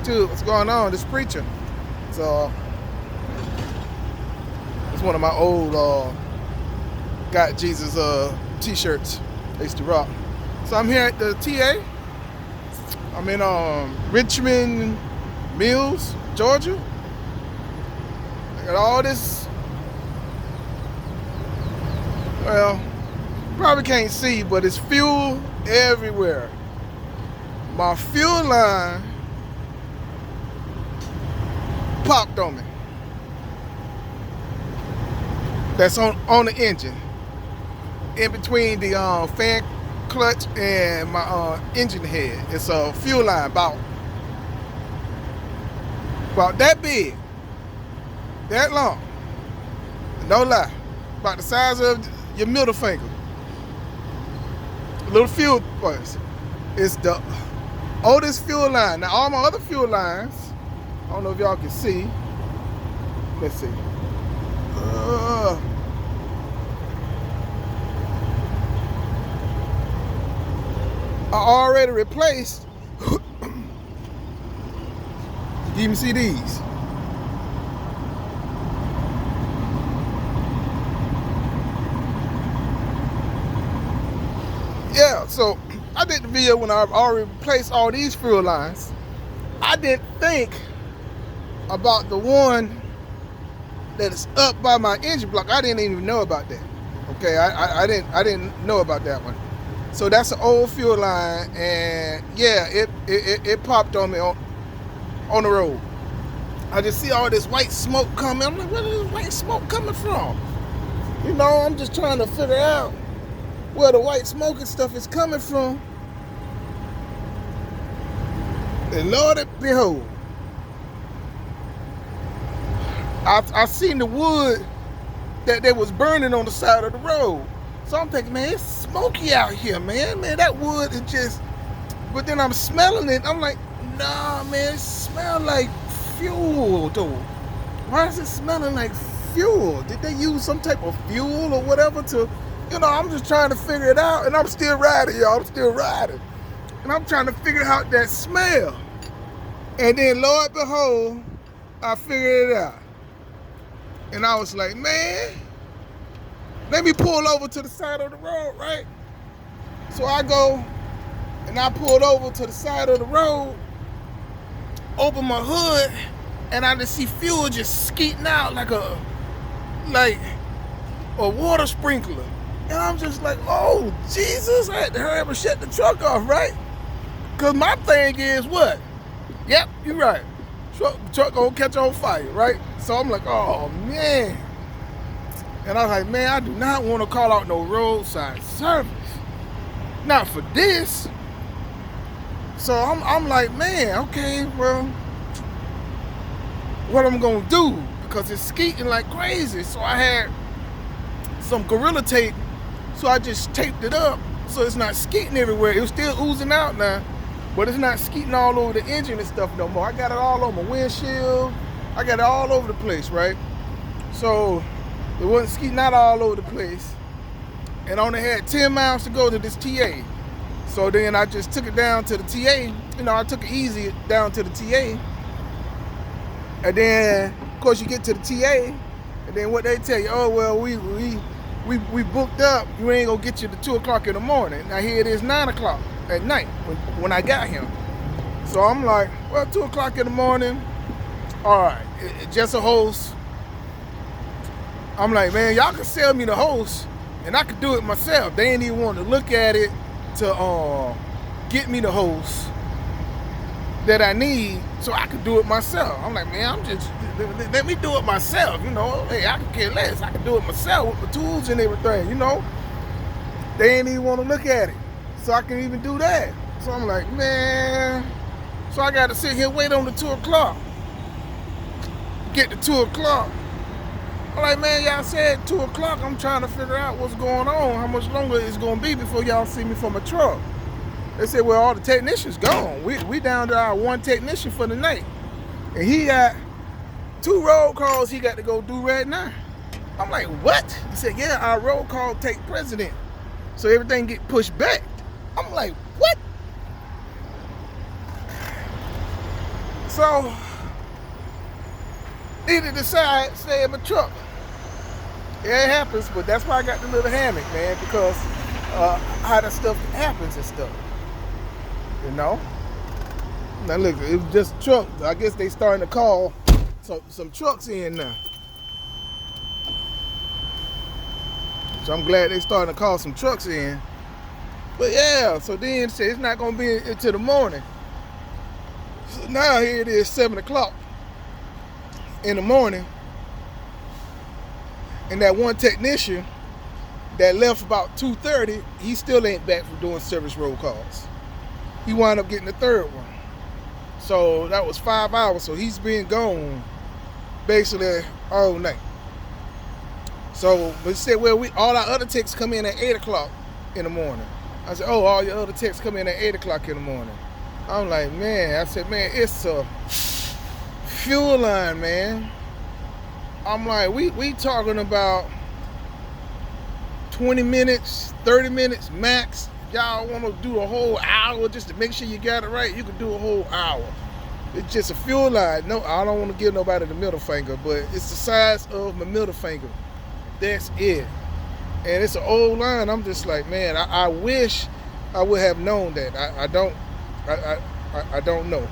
YouTube. What's going on? This preacher. So it's one of my old Got Jesus t-shirts I used to rock. So I'm here at the TA. I'm in Richmond Mills, Georgia. I got all this. Well, probably can't see, but it's fuel everywhere. My fuel line popped on me. That's on the engine, in between the fan clutch and my engine head. It's a fuel line about that big, that long. No lie, about the size of your middle finger. A little fuel buzz. It's the oldest fuel line. Now all my other fuel lines, I don't know if y'all can see. Let's see. I already replaced. You even see these. Yeah, so I did the video when I already replaced all these fuel lines. I didn't think about the one that is up by my engine block. I didn't even know about that. Okay, I didn't know about that one. So that's an old fuel line, and yeah, it popped on me on the road. I just see all this white smoke coming. I'm like, where is this white smoke coming from? You know, I'm just trying to figure out where the white smoke and stuff is coming from. And Lord behold, I seen the wood that they was burning on the side of the road. So I'm thinking, man, it's smoky out here, man. Man, that wood is just, but then I'm smelling it. I'm like, nah, man, it smells like fuel, though. Why is it smelling like fuel? Did they use some type of fuel or whatever to, you know, I'm just trying to figure it out. And I'm still riding, y'all. I'm still riding. And I'm trying to figure out that smell. And then, Lord behold, I figured it out. And I was like, man, let me pull over to the side of the road, right? So I go and I pulled over to the side of the road, open my hood, and I just see fuel just skeeting out like a water sprinkler. And I'm just like, oh, Jesus, I had to hurry up and shut the truck off, right? Because my thing is what? Yep, you're right. Truck gonna catch on fire, right? So I'm like, oh, man. And I was like, man, I do not want to call out no roadside service. Not for this. So I'm like, man, okay, well, what I'm gonna do? Because it's skeeting like crazy. So I had some Gorilla tape, so I just taped it up so it's not skeeting everywhere. It was still oozing out now, but it's not skeeting all over the engine and stuff no more. I got it all on my windshield. I got it all over the place, right? So it wasn't skeeting out all over the place. And I only had 10 miles to go to this TA. So then I just took it down to the TA. You know, I took it easy down to the TA. And then, of course, you get to the TA, and then what they tell you, oh, well, we booked up. You ain't gonna get you to 2 o'clock in the morning. Now here it is 9 o'clock at night when I got here. So I'm like, well, 2 o'clock in the morning, all right, just a hose. I'm like, man, y'all can sell me the hose, and I could do it myself. They ain't even want to look at it to get me the hose that I need so I could do it myself. I'm like, man, let me do it myself, you know. Hey, I can care less. I can do it myself with the tools and everything, you know. They ain't even want to look at it, so I can even do that. So I'm like, man, so I got to sit here wait on the 2 o'clock. Get to 2 o'clock. I'm like, man, y'all said 2 o'clock. I'm trying to figure out what's going on, how much longer it's going to be before y'all see me from a truck. They said, well, all the technicians gone. We down to our one technician for the night. And he got 2 roll calls he got to go do right now. I'm like, what? He said, yeah, our roll call take precedent. So everything get pushed back. I'm like, what? So, need to decide, stay in my truck. Yeah, it happens, but that's why I got the little hammock, man, because how that stuff happens and stuff. You know? Now look, it was just trucks. I guess they starting to call some trucks in now. So I'm glad they starting to call some trucks in. But yeah, so then it's not gonna be until the morning. So now here it is, 7 o'clock in the morning. And that one technician that left about 2:30, he still ain't back from doing service roll calls. He wound up getting the third one. So that was 5 hours. So he's been gone basically all night. So we said, well, all our other texts come in at 8 o'clock in the morning. I said, oh, all your other texts come in at 8 o'clock in the morning. I'm like, man, I said, man, it's a fuel line, man. I'm like, we talking about 20 minutes, 30 minutes max. Y'all want to do a whole hour just to make sure you got it right? You can do a whole hour. It's just a fuel line. No, I don't want to give nobody the middle finger, but it's the size of my middle finger. That's it. And it's an old line. I'm just like, man, I wish I would have known that. I don't know.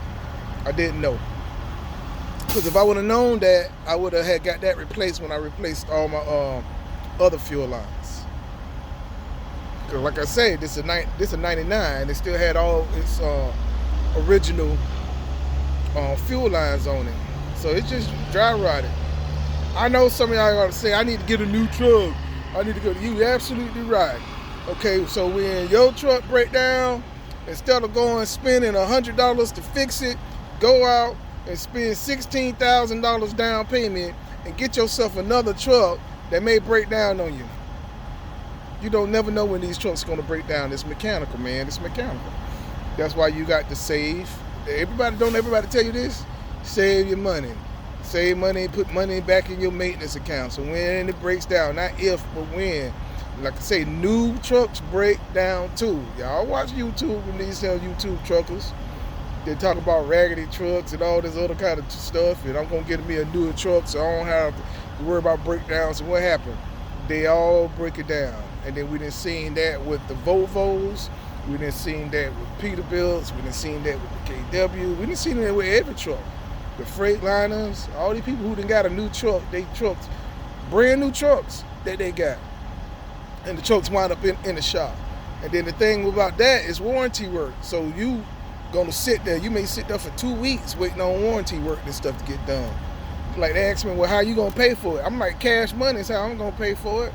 I didn't know. Because if I would have known that, I would have had got that replaced when I replaced all my other fuel lines. Because like I say, this is a 99. It still had all its original fuel lines on it. So it's just dry rotted. I know some of y'all are going to say, I need to get a new truck. I need to go. You absolutely right. Okay, so when your truck break down, instead of going spending $100 to fix it, go out and spend $16,000 down payment and get yourself another truck that may break down on you. You don't never know when these trucks are going to break down. It's mechanical, man. It's mechanical. That's why you got to save. Don't everybody tell you this? Save your money. Save money, put money back in your maintenance account. So when it breaks down, not if, but when. Like I say, new trucks break down too. Y'all watch YouTube when these sell YouTube truckers. They talk about raggedy trucks and all this other kind of stuff. And I'm going to get me a newer truck so I don't have to worry about breakdowns. And what happened? They all break it down. And then we done seen that with the Volvos. We done seen that with Peterbilts. We done seen that with the KW. We done seen that with every truck. The Freightliners, all these people who done got a new truck, they trucks, brand new trucks that they got. And the trucks wind up in the shop. And then the thing about that is warranty work. So you gonna sit there, you may sit there for 2 weeks waiting on warranty work and stuff to get done. Like they ask me, well, how you gonna pay for it? I'm like, cash money is how I'm gonna pay for it.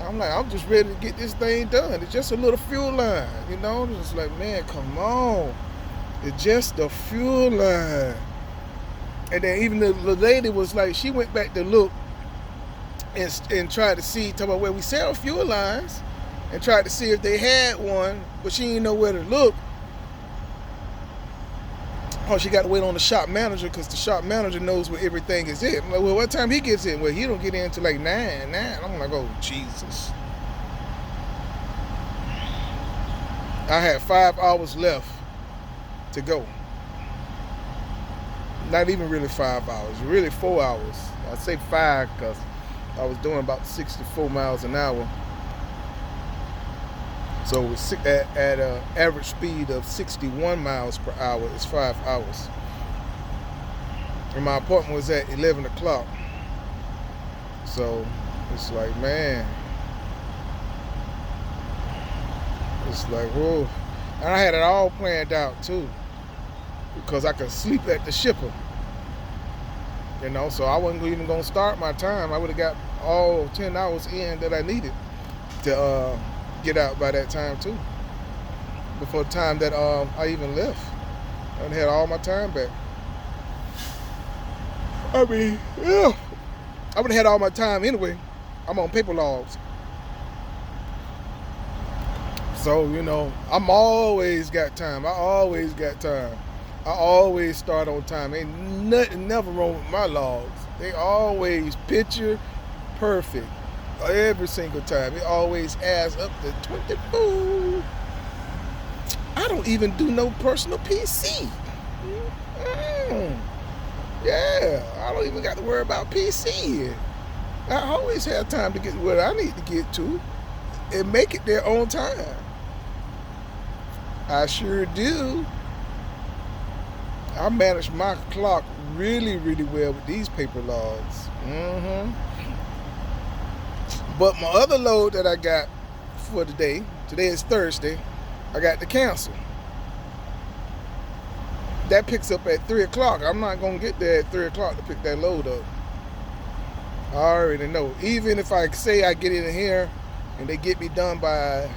I'm like, I'm just ready to get this thing done. It's just a little fuel line, you know? It's just like, man, come on. It's just the fuel line. And then even the lady was like, she went back to look and tried to see, talk about where we sell fuel lines, and tried to see if they had one, but she didn't know where to look. Oh, she got to wait on the shop manager because the shop manager knows where everything is in. I'm like, well, what time he gets in? Well, he don't get in until like 9. I'm like, oh, Jesus. I had 5 hours left to go. Not even really 5 hours, really 4 hours. I say 5 because I was doing about 64 miles an hour. So at an average speed of 61 miles per hour, it's 5 hours. And my appointment was at 11 o'clock. So it's like, man, it's like, whoa. And I had it all planned out too, because I could sleep at the shipper. You know, so I wasn't even going to start my time. I would have got all 10 hours in that I needed to get out by that time too. Before the time that I even left. I had all my time back. I mean, yeah. I would have had all my time anyway. I'm on paper logs. So, you know, I'm always got time. I always got time. I always start on time. Ain't nothing never wrong with my logs. They always picture perfect. Every single time. It always adds up to 24. I don't even do no personal PC. home. Yeah, I don't even got to worry about PC. I always have time to get where I need to get to and make it there on time. I sure do. I manage my clock really, really well with these paper logs. But my other load that I got for today is Thursday, I got to cancel. That picks up at 3 o'clock. I'm not going to get there at 3 o'clock to pick that load up. I already know. Even if I say I get in here and they get me done by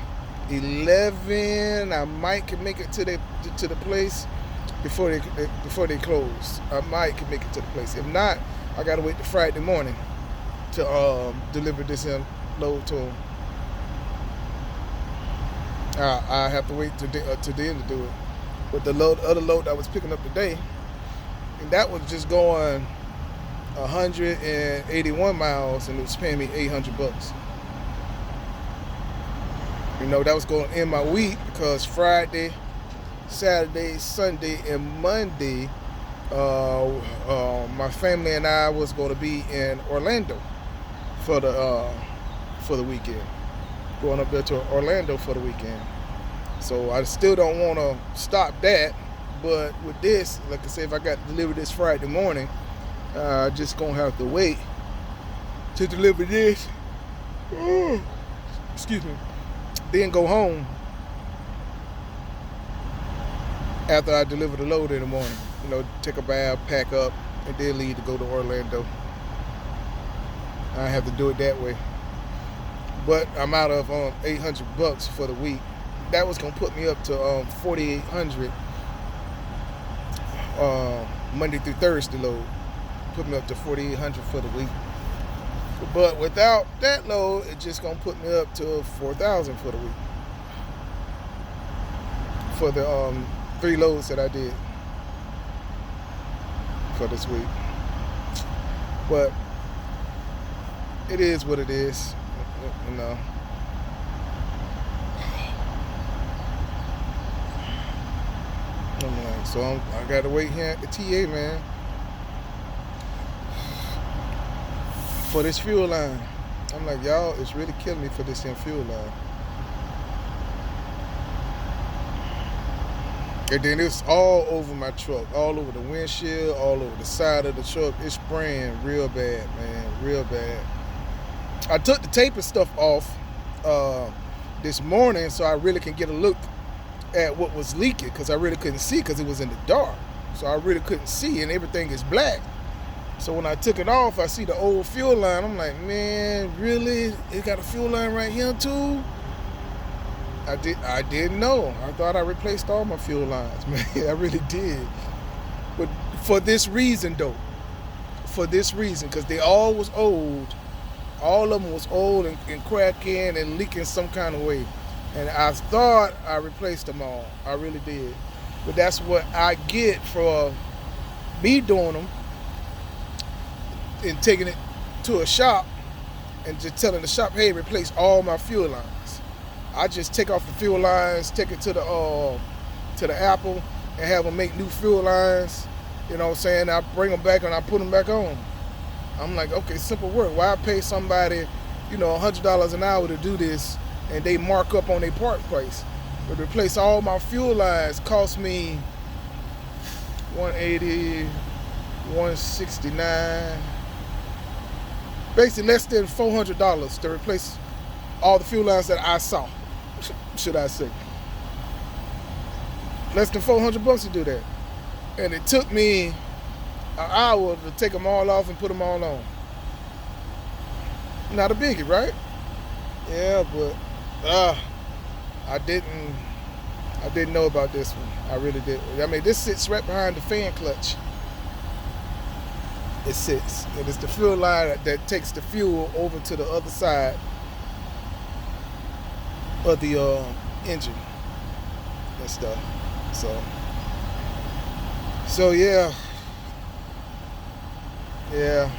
11, I might can make it to the place before they close. I might can make it to the place. If not, I got to wait till Friday morning to deliver this load to them. I have to wait till then to do it. But the other load I was picking up today, and that was just going 181 miles, and it was paying me $800. You know, that was going to end my week because Friday, Saturday, Sunday, and Monday, my family and I was going to be in Orlando for the weekend. Going up there to Orlando for the weekend. So I still don't want to stop that, but with this, like I said, if I got to deliver this Friday morning, just gonna have to wait to deliver this. Excuse me. Then go home after I deliver the load in the morning. You know, take a bath, pack up, and then leave to go to Orlando. I have to do it that way. But I'm out of $800 for the week. That was gonna put me up to $4,800 Monday through Thursday load. Put me up to $4,800 for the week. But without that load, it's just gonna put me up to $4,000 for the week. For the 3 loads that I did for this week. But it is what it is. You know. So I gotta wait here at the TA, man, for this fuel line. I'm like, y'all, it's really killing me for this fuel line. And then it's all over my truck, all over the windshield, all over the side of the truck. It's spraying real bad, man, real bad. I took the tape and stuff off this morning so I really can get a look at what was leaking, because I really couldn't see because it was in the dark. So I really couldn't see, and everything is black. So when I took it off, I see the old fuel line. I'm like, man, really? It got a fuel line right here too? I didn't know. I thought I replaced all my fuel lines, man. I really did. But for this reason, though. For this reason, because they all was old. All of them was old and cracking and leaking some kind of way. And I thought I replaced them all. I really did. But that's what I get for me doing them and taking it to a shop and just telling the shop, hey, replace all my fuel lines. I just take off the fuel lines, take it to the Apple and have them make new fuel lines. You know what I'm saying? I bring them back and I put them back on. I'm like, okay, simple work. Why pay somebody, $100 an hour to do this and they mark up on their part price? But replace all my fuel lines cost me $180, $169, basically less than $400 to replace all the fuel lines that I saw, should I say. Less than $400 to do that. And it took me an hour to take them all off and put them all on. Not a biggie, right? Yeah, but I didn't know about this one. I really did. I mean, this sits right behind the fan clutch. It sits. And it's the fuel line that takes the fuel over to the other side of the engine and stuff. So yeah. Yeah.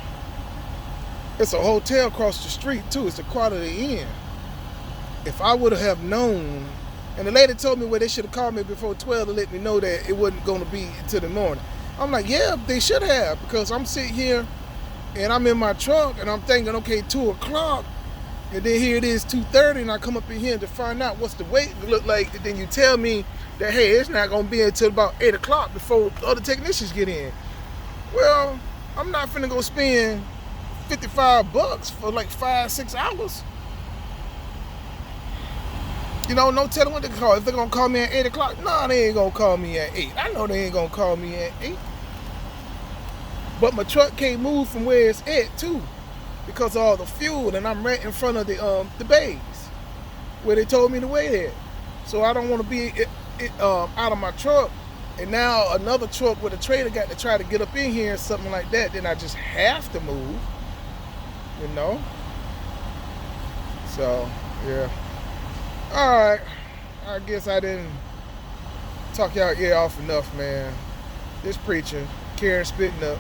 It's a hotel across the street too. It's the Quality Inn. If I would have known, and the lady told me, well, they should have called me before 12 to let me know that it wasn't going to be until the morning. I'm like, yeah, they should have, because I'm sitting here and I'm in my truck and I'm thinking, okay, 2 o'clock, and then here it is 2:30, and I come up in here to find out what's the wait look like. And then you tell me that, hey, it's not gonna be until about 8 o'clock before other technicians get in. Well, I'm not finna go spend $55 for like 5-6 hours. You know, no telling what they call. If they're gonna call me at 8 o'clock, nah, they ain't gonna call me at 8. I know they ain't gonna call me at 8. But my truck can't move from where it's at too, because of all the fuel, and I'm right in front of the bays where they told me to wait at. So I don't want to be out of my truck, and now another truck with a trailer got to try to get up in here or something like that. Then I just have to move, you know. So yeah. All right, I guess I didn't talk y'all ear off enough, man. This preacher, Karen spitting up.